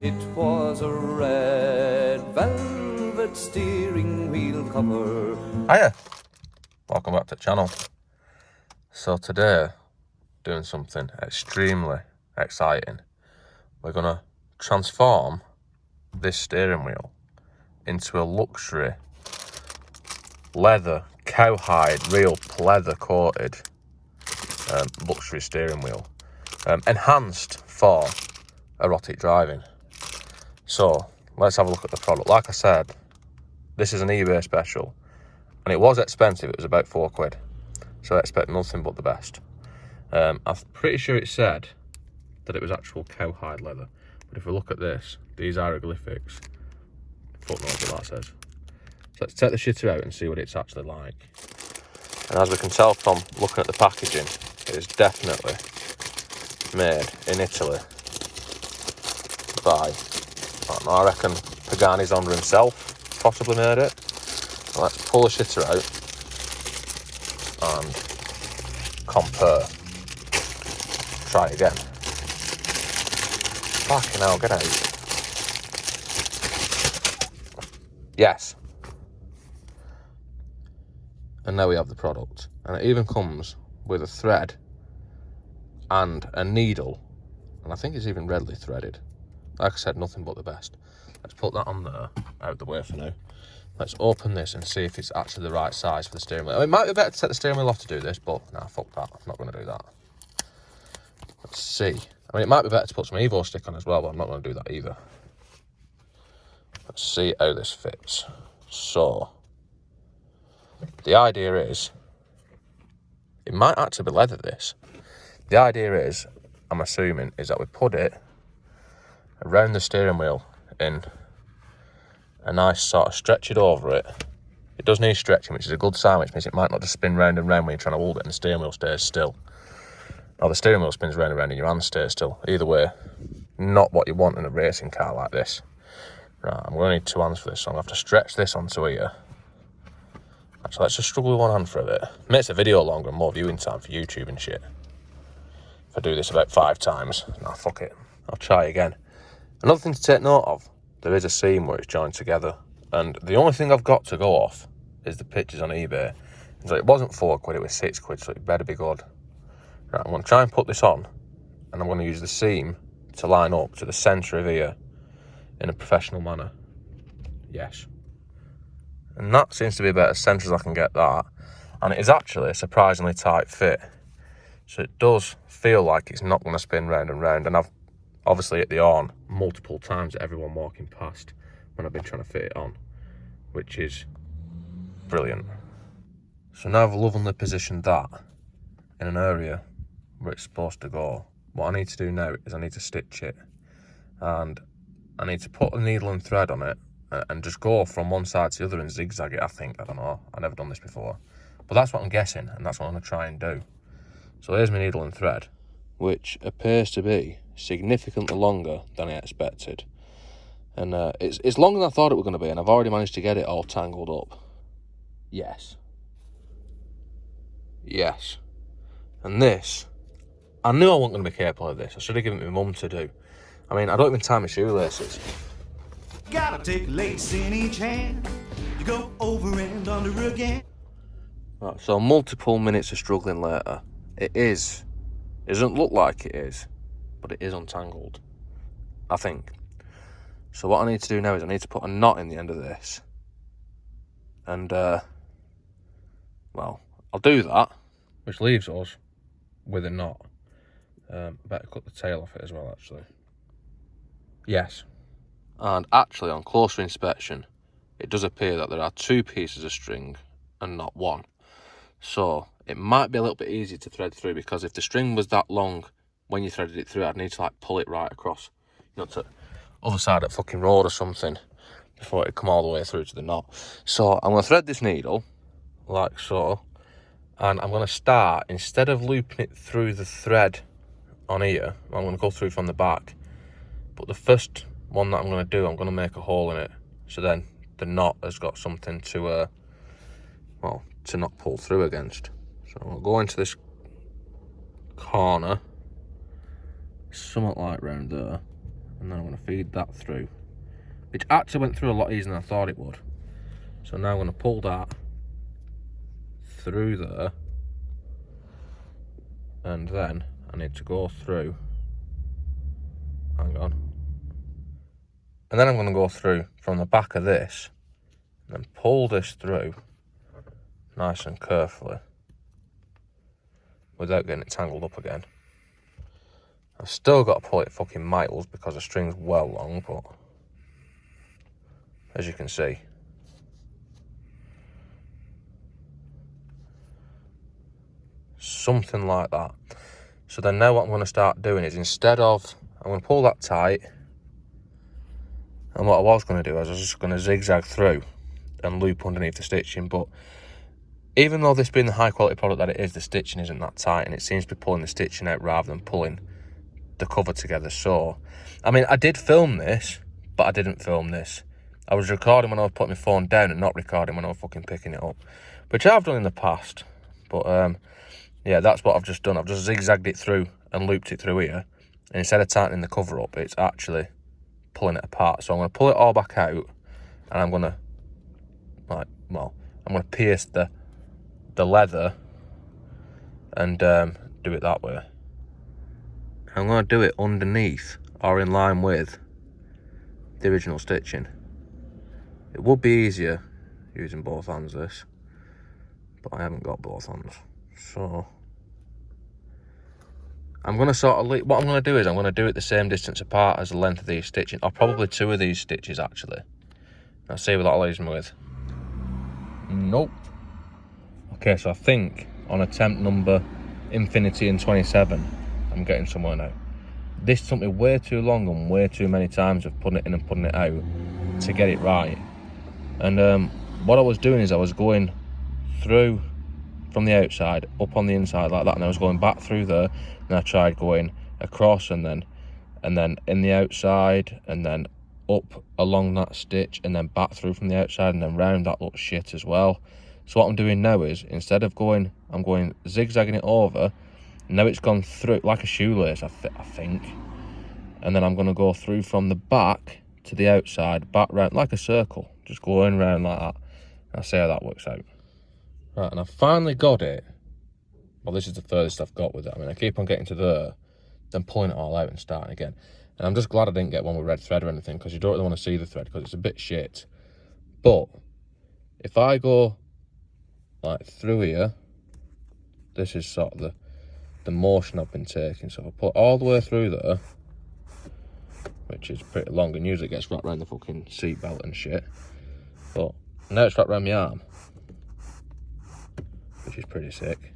It was a red velvet steering wheel cover. Hiya, welcome back to the channel. So today, doing something extremely exciting. We're gonna transform this steering wheel into a luxury leather, cowhide, real leather coated luxury steering wheel, enhanced for erotic driving. So let's have a look at the product. Like I said, this is an eBay special, and it was expensive. It was about £4. So I expect nothing but the best. I'm pretty sure it said that it was actual cowhide leather, but if we look at this, these hieroglyphics, fuck knows what that says. So let's take the shitter out and see what it's actually like. And as we can tell from looking at the packaging, it is definitely made in Italy by, I don't know, I reckon Pagani's owner himself possibly made it. So let's pull the shitter out and compare. Try it again. Fucking hell, get out. Yes. And now we have the product. And it even comes with a thread and a needle. And I think it's even readily threaded. Like I said, nothing but the best. Let's put that on there, out the way for now. Let's open this and see if it's actually the right size for the steering wheel. I mean, it might be better to take the steering wheel off to do this, but nah, fuck that. I'm not going to do that. Let's see. I mean, it might be better to put some Evo stick on as well, but I'm not going to do that either. Let's see how this fits. So, the idea is, it might actually be leather, this. The idea is, I'm assuming, is that we put it around the steering wheel in a nice sort of stretch it over it. It does need stretching, which is a good sign, which means it might not just spin round and round when you're trying to hold it and the steering wheel stays still. Or the steering wheel spins round and round and your hand stays still. Either way, not what you want in a racing car like this. Right, I'm going to need two hands for this, so I'm going to have to stretch this onto here. Actually, let's just struggle with one hand for a bit. Makes the video longer and more viewing time for YouTube and shit. If I do this about 5 times, nah, fuck it. I'll try again. Another thing to take note of, there is a seam where it's joined together. And the only thing I've got to go off is the pictures on eBay. So it wasn't £4, it was £6, so it better be good. Right, I'm going to try and put this on, and I'm going to use the seam to line up to the centre of here in a professional manner. Yes. And that seems to be about as centre as I can get that. And it is actually a surprisingly tight fit. So it does feel like it's not going to spin round and round. And I've obviously hit the horn multiple times at everyone walking past when I've been trying to fit it on, which is brilliant. So now I've lovingly positioned that in an area where it's supposed to go. What I need to do now is I need to stitch it, and I need to put a needle and thread on it and just go from one side to the other and zigzag it, I think. I don't know, I've never done this before, but that's what I'm guessing, and that's what I'm going to try and do. So here's my needle and thread, which appears to be significantly longer than I expected. And it's longer than I thought it was going to be, and I've already managed to get it all tangled up. Yes. Yes. And this, I knew I wasn't going to be capable of this. I should have given it to my mum to do. I mean, I don't even tie my shoelaces. Gotta take a lace in each hand. You go over and under again. Right, so multiple minutes of struggling later, it doesn't look like it is, but it is untangled, I think. So what I need to do now is I need to put a knot in the end of this. And, well, I'll do that, which leaves us with a knot. Better cut the tail off it as well, actually. Yes. And actually, on closer inspection, it does appear that there are 2 pieces of string and not 1. So it might be a little bit easier to thread through, because if the string was that long when you threaded it through, I'd need to like pull it right across, you know, to the other side of the fucking road or something before it'd come all the way through to the knot. So I'm going to thread this needle like so, and I'm going to start, instead of looping it through the thread on here, I'm going to go through from the back. But the first one that I'm going to do, I'm going to make a hole in it, so then the knot has got something to well, to not pull through against. So I'll go into this corner, somewhat like round there, And then I'm going to feed that through, which actually went through a lot easier than I thought it would. So now I'm going to pull that through there, and then I need to go through, hang on, and then I'm going to go through from the back of this and then pull this through nice and carefully without getting it tangled up again. I've still got to pull it fucking miles because the string's well long, but as you can see, something like that. So then now what I'm going to start doing is, instead of, I'm going to pull that tight, and what I was going to do is I was just going to zigzag through and loop underneath the stitching. But even though this being the high quality product that it is, the stitching isn't that tight, and it seems to be pulling the stitching out rather than pulling the cover together. So I mean, I did film this, but I didn't film this. I was recording when I was putting my phone down and not recording when I was fucking picking it up, which I've done in the past. But yeah, that's what I've just done. I've just zigzagged it through and looped it through here, and instead of tightening the cover up, it's actually pulling it apart. So I'm going to pull it all back out, and I'm going to, I'm going to pierce the leather and do it that way. I'm going to do it underneath or in line with the original stitching. It would be easier using both hands, this, but I haven't got both hands. So I'm going to sort of, what I'm going to do is I'm going to do it the same distance apart as the length of these stitching, or probably 2 of these stitches actually. I'll see what that leaves me with. Nope. Okay, so I think on attempt number Infinity and 27, I'm getting somewhere now. This took me way too long and way too many times of putting it in and putting it out to get it right. And what I was doing is I was going through from the outside, up on the inside like that, and I was going back through there, and I tried going across and then in the outside, and then up along that stitch, and then back through from the outside, and then round. That looks shit as well. So what I'm doing now is, instead of going, I'm going zigzagging it over. Now it's gone through like a shoelace, I think. And then I'm going to go through from the back to the outside, back round like a circle, just going round like that. I'll see how that works out. Right, and I've finally got it. Well, this is the furthest I've got with it. I mean, I keep on getting to there, then pulling it all out and starting again. And I'm just glad I didn't get one with red thread or anything, because you don't really want to see the thread, because it's a bit shit. But if I go like through here, this is sort of the motion I've been taking. So if I put all the way through there, which is pretty long and usually gets wrapped around the fucking seatbelt and shit, but now it's wrapped around my arm, which is pretty sick.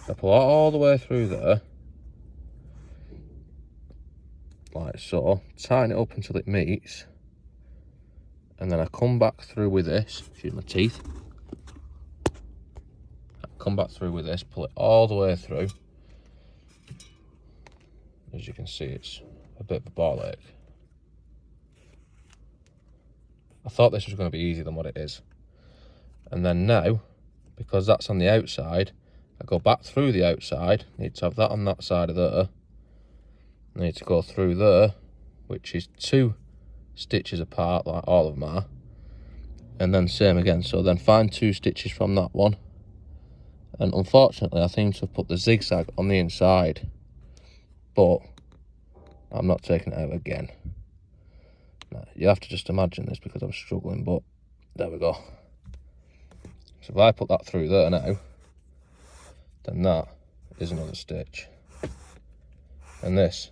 So I pull all the way through there, like so, tighten it up until it meets, and then I come back through with this, excuse my teeth, come back through with this, pull it all the way through. As you can see, it's a bit of a ball ache. I thought this was going to be easier than what it is. And then now, because that's on the outside, I go back through the outside. Need to have that on that side of there. I need to go through there, which is 2 stitches apart, like all of them are. And then same again. So then find 2 stitches from that one. And unfortunately, I seem to have put the zigzag on the inside, but I'm not taking it out again. Now, you have to just imagine this because I'm struggling, but there we go. So if I put that through there now, then that is another stitch. And this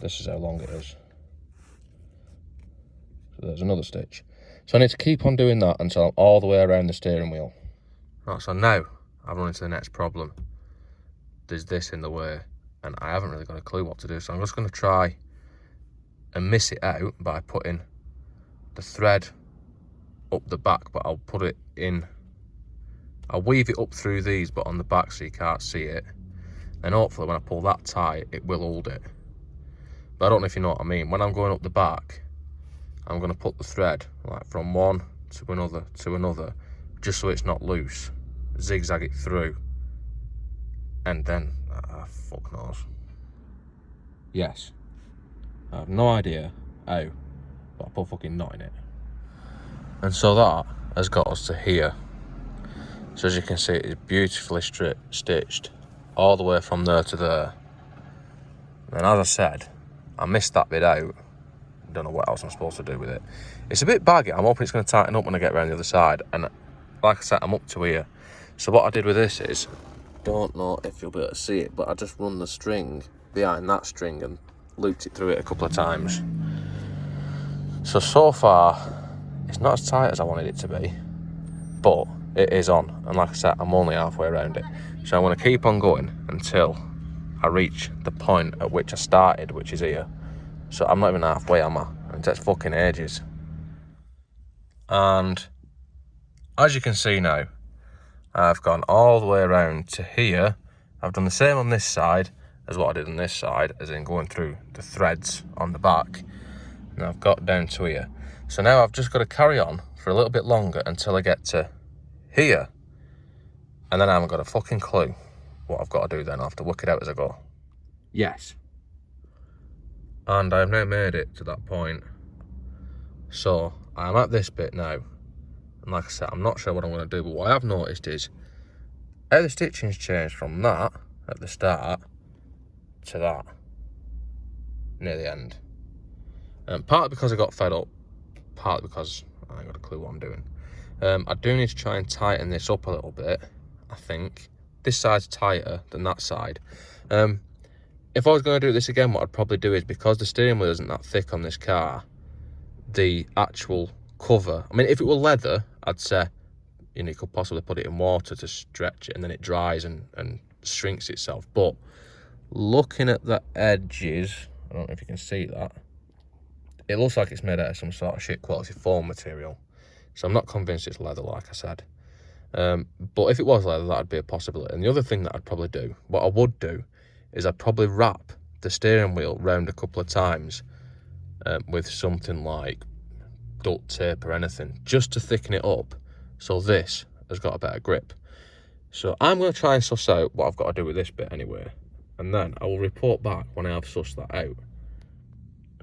is how long it is. So there's another stitch. So I need to keep on doing that until I'm all the way around the steering wheel. Right, so now I've run into the next problem. There's this in the way, and I haven't really got a clue what to do. So I'm just going to try and miss it out by putting the thread up the back, but I'll put it in. I'll weave it up through these, but on the back so you can't see it. And hopefully when I pull that tight, it will hold it. But I don't know if you know what I mean. When I'm going up the back, I'm going to put the thread like from one to another, just so it's not loose. Zigzag it through, and then fuck knows. Yes. I have no idea how, but I put fucking knot in it. And so that has got us to here. So as you can see, it's beautifully stitched all the way from there to there. And as I said, I missed that bit out. Don't know what else I'm supposed to do with it. It's a bit baggy. I'm hoping it's going to tighten up when I get around the other side. And like I said, I'm up to here. So what I did with this is, don't know if you'll be able to see it, but I just run the string behind that string and looped it through it a couple of times. So far, it's not as tight as I wanted it to be, but it is on. And like I said, I'm only halfway around it. So I'm going to keep on going until I reach the point at which I started, which is here. So I'm not even halfway, am I? And it takes fucking ages. And as you can see now, I've gone all the way around to here. I've done the same on this side as what I did on this side, as in going through the threads on the back. And I've got down to here. So now I've just got to carry on for a little bit longer until I get to here. And then I haven't got a fucking clue what I've got to do then. I'll have to work it out as I go. Yes. And I have now made it to that point. So I'm at this bit now. And like I said, I'm not sure what I'm going to do, but what I have noticed is how the stitching's changed from that at the start to that near the end. Partly because I got fed up, partly because I ain't got a clue what I'm doing. I do need to try and tighten this up a little bit, I think. This side's tighter than that side. If I was going to do this again, what I'd probably do is, because the steering wheel isn't that thick on this car, the actual cover, I mean, if it were leather, I'd say, you know, you could possibly put it in water to stretch it and then it dries and shrinks itself. But looking at the edges, I don't know if you can see that, it looks like it's made out of some sort of shit quality foam material. So I'm not convinced it's leather, like I said. But if it was leather, that'd be a possibility. And the other thing that I'd probably do, what I would do, is I'd probably wrap the steering wheel round a couple of times with something like duct tape or anything, just to thicken it up so this has got a better grip. So I'm going to try and suss out what I've got to do with this bit anyway, and then I will report back when I have sussed that out.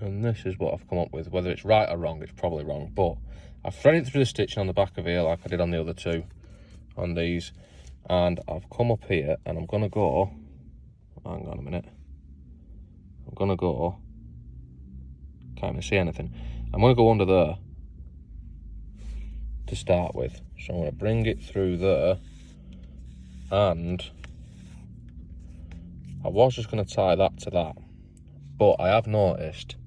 And this is what I've come up with. Whether it's right or wrong, it's probably wrong, but I've threaded through the stitching on the back of here like I did on the other two on these, and I've come up here and I'm going to go, hang on a minute, I'm going to go, can't even see anything, I'm going to go under there to start with. So I'm going to bring it through there, and I was just going to tie that to that, but I have noticed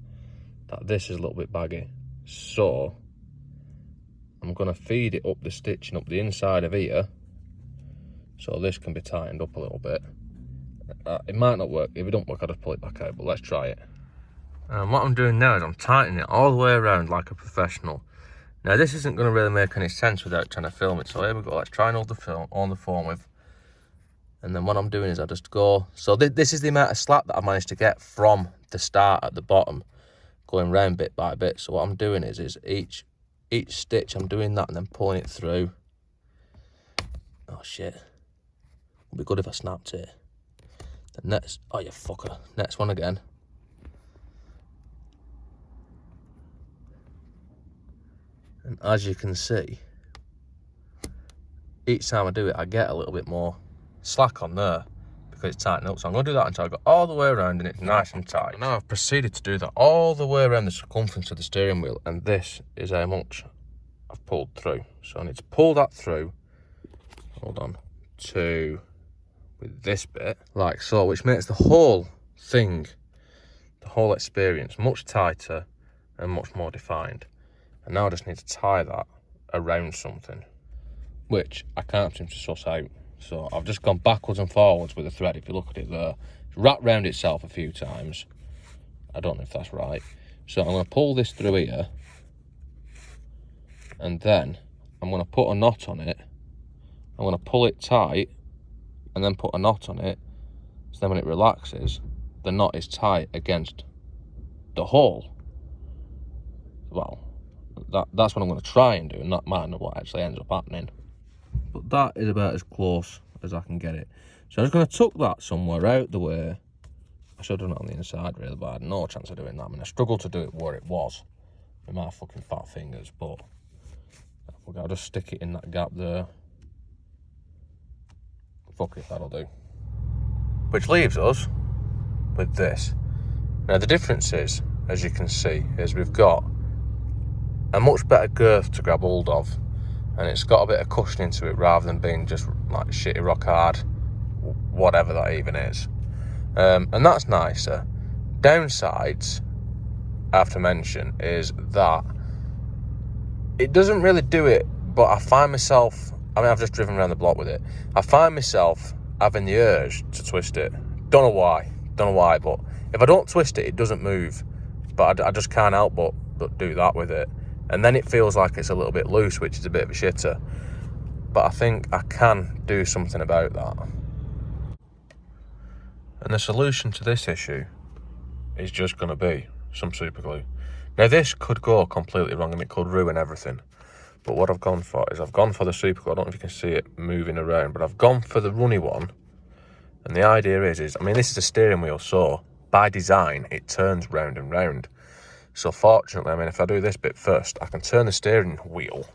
that this is a little bit baggy, so I'm going to feed it up the stitching up the inside of here so this can be tightened up a little bit. It might not work. If it don't work, I'll just pull it back out, but let's try it. And what I'm doing now is I'm tightening it all the way around like a professional. Now this isn't going to really make any sense without trying to film it, so here we go. Let's try and hold the film on the phone with, and then what I'm doing is I just go, so this is the amount of slack that I managed to get from the start at the bottom, going round bit by bit. So what I'm doing is each stitch I'm doing that and then pulling it through. Oh shit, would be good if I snapped it. The next, oh you fucker, next one again. And as you can see, each time I do it, I get a little bit more slack on there because it's tightened up. So I'm going to do that until I go all the way around and it's nice and tight. Now I've proceeded to do that all the way around the circumference of the steering wheel, and this is how much I've pulled through. So I need to pull that through, hold on, to with this bit, like so, which makes the whole thing, the whole experience, much tighter and much more defined. And now I just need to tie that around something, which I can't seem to suss out. So I've just gone backwards and forwards with the thread. If you look at it there, it's wrapped round itself a few times. I don't know if that's right. So I'm going to pull this through here, and then I'm going to put a knot on it. I'm going to pull it tight and then put a knot on it, so then when it relaxes, the knot is tight against the hole. Well, that's what I'm going to try and do, and that might not what actually ends up happening. But that is about as close as I can get it. So I'm just going to tuck that somewhere out the way, should have done it on the inside really, but I had no chance of doing that. I mean, I struggled to do it where it was with my fucking fat fingers, but I'll just stick it in that gap there. Fuck it, that'll do. Which leaves us with this. Now the difference is, as you can see, is we've got a much better girth to grab hold of, and it's got a bit of cushioning to it rather than being just like shitty rock hard, whatever that even is. And that's nicer. Downsides I have to mention is that it doesn't really do it, but I find myself, I mean, I've just driven around the block with it, I find myself having the urge to twist it. Don't know why, but if I don't twist it, it doesn't move. But I just can't help but do that with it. And then it feels like it's a little bit loose, which is a bit of a shitter. But I think I can do something about that. And the solution to this issue is just going to be some super glue. Now this could go completely wrong and it could ruin everything. But what I've gone for is I've gone for the super glue. I don't know if you can see it moving around, but I've gone for the runny one. And the idea is I mean, this is a steering wheel, so by design, it turns round and round. So fortunately, I mean, if I do this bit first, I can turn the steering wheel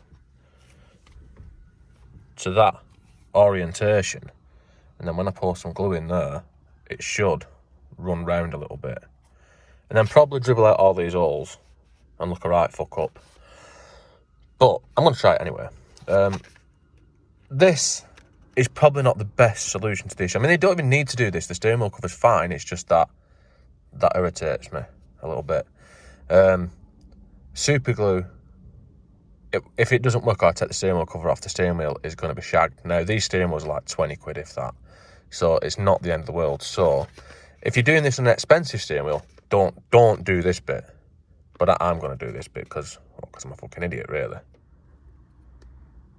to that orientation. And then when I pour some glue in there, it should run round a little bit. And then probably dribble out all these holes and look a right fuck up. But I'm going to try it anyway. This is probably not the best solution to the issue. I mean, they don't even need to do this. The steering wheel cover's fine. It's just that irritates me a little bit. Super glue, if it doesn't work, I'll take the steering wheel cover off. The steering wheel is going to be shagged. Now, these steering wheels are like 20 quid, if that. So it's not the end of the world. So if you're doing this on an expensive steering wheel, don't do this bit. But I'm going to do this bit because I'm a fucking idiot, really.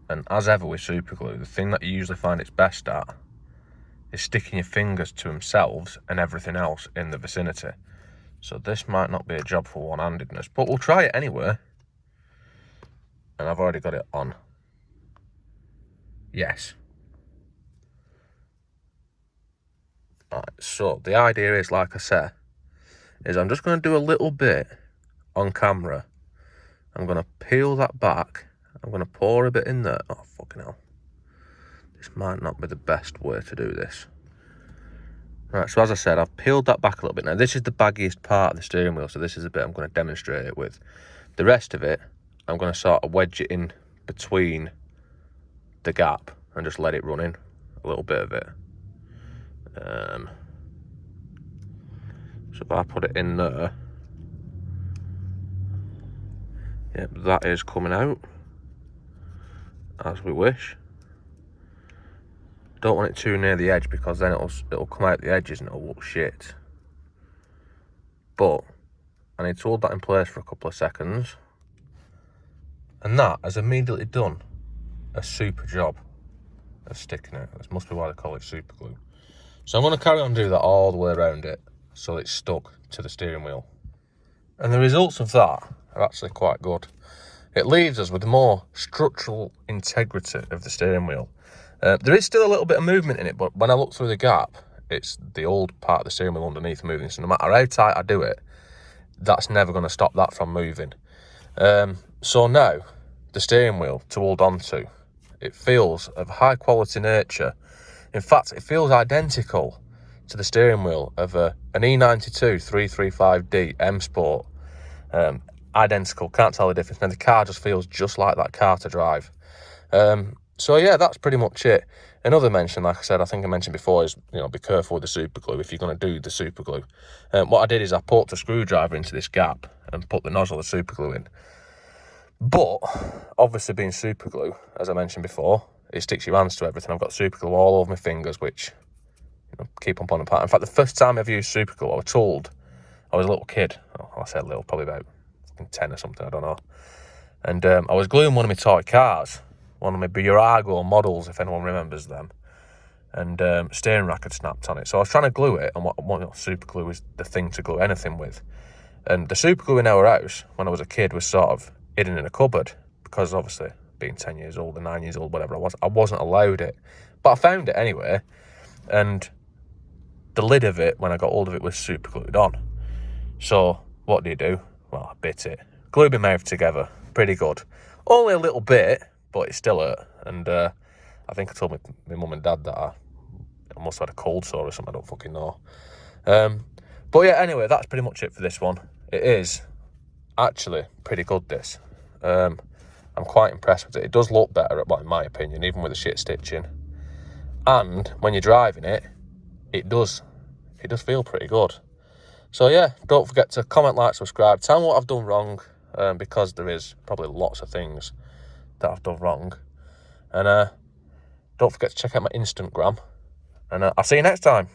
And as ever with super glue, the thing that you usually find it's best at is sticking your fingers to themselves and everything else in the vicinity. So this might not be a job for one-handedness, but we'll try it anyway. And I've already got it on. Yes. Alright, so the idea is, like I said, is I'm just going to do a little bit on camera. I'm going to peel that back. I'm going to pour a bit in there. Oh, fucking hell. This might not be the best way to do this. Right, so as I said, I've peeled that back a little bit. Now, this is the baggiest part of the steering wheel, so this is the bit I'm going to demonstrate it with. The rest of it, I'm going to sort of wedge it in between the gap and just let it run in, a little bit of it. So if I put it in there, yep, that is coming out, as we wish. Don't want it too near the edge because then it'll come out the edges and it'll look shit. But I need to hold that in place for a couple of seconds. And that has immediately done a super job of sticking it. This must be why they call it super glue. So I'm going to carry on doing that all the way around it so it's stuck to the steering wheel. And the results of that are actually quite good. It leaves us with more structural integrity of the steering wheel. There is still a little bit of movement in it, but when I look through the gap, it's the old part of the steering wheel underneath moving. So no matter how tight I do it, that's never going to stop that from moving. So now, the steering wheel to hold on to, it feels of high quality nature. In fact, it feels identical to the steering wheel of an E92 335D M Sport. Identical, can't tell the difference. Now the car just feels just like that car to drive. So yeah, that's pretty much it. Another mention, like I said, I think I mentioned before, is, you know, be careful with the super glue if you're going to do the super glue. What I did is I poked a screwdriver into this gap and put the nozzle of super glue in. But obviously, being super glue, as I mentioned before, it sticks your hands to everything. I've got super glue all over my fingers, which, you know, keep on pulling apart. In fact, the first time I've used super glue, I was told, I was a little kid. Oh, I said little, probably about 10 or something, I don't know. And I was gluing one of my toy cars, one of my Aygo models, if anyone remembers them. And steering rack had snapped on it. So I was trying to glue it, and what super glue is the thing to glue anything with. And the super glue in our house, when I was a kid, was sort of hidden in a cupboard, because obviously, being 10 years old or 9 years old, whatever I wasn't allowed it. But I found it anyway, and the lid of it, when I got hold of it, was super glued on. So what do? Well, I bit it. Glued my mouth together. Pretty good. Only a little bit, but it still hurt. And I think I told my mum and dad that I must have had a cold sore or something. I don't fucking know. But yeah, anyway, that's pretty much it for this one. It is actually pretty good, this. I'm quite impressed with it. It does look better, in my opinion, even with the shit stitching. And when you're driving it, it does feel pretty good. So yeah, don't forget to comment, like, subscribe. Tell me what I've done wrong, because there is probably lots of things that I've done wrong. And don't forget to check out my Instagram. And I'll see you next time.